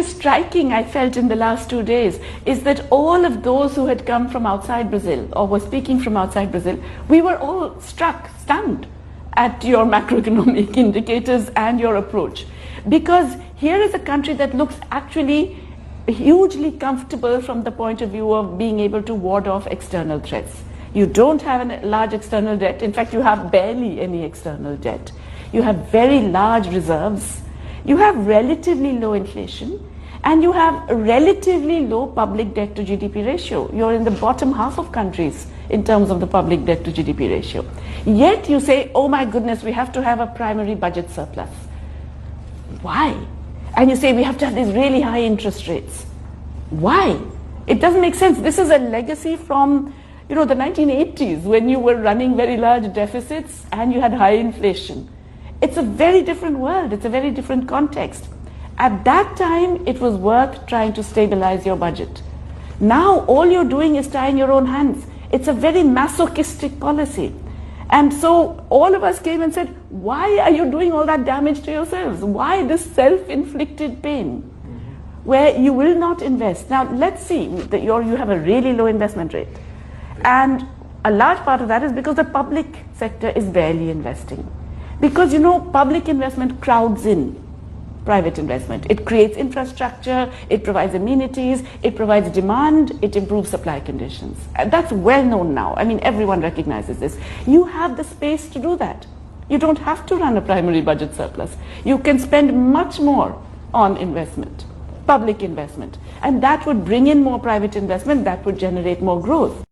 Striking, I felt in the last 2 days, is that all of those who had come from outside Brazil or were speaking from outside Brazil, we were all stunned at your macroeconomic indicators and your approach. Because here is a country that looks actually hugely comfortable from the point of view of being able to ward off external threats. You don't have a large external debt. In fact, you have barely any external debt. You have very large reserves. You have relatively low inflation, and you have a relatively low public debt to GDP ratio. You're in the bottom half of countries in terms of the public debt to GDP ratio. Yet you say, oh my goodness, we have to have a primary budget surplus. Why? And you say we have to have these really high interest rates. Why? It doesn't make sense. This is a legacy from the 1980s, when you were running very large deficits and you had high inflation. It's a very different world. It's a very different context. At that time, it was worth trying to stabilize your budget. Now, all you're doing is tying your own hands. It's a very masochistic policy. And so all of us came and said, why are you doing all that damage to yourselves? Why this self-inflicted pain where you will not invest? Now, let's see that you have a really low investment rate. And a large part of that is because the public sector is barely investing. Because, public investment crowds in private investment. It creates infrastructure, it provides amenities, it provides demand, it improves supply conditions. And that's well known now. I mean, everyone recognizes this. You have the space to do that. You don't have to run a primary budget surplus. You can spend much more on investment, public investment. And that would bring in more private investment, that would generate more growth.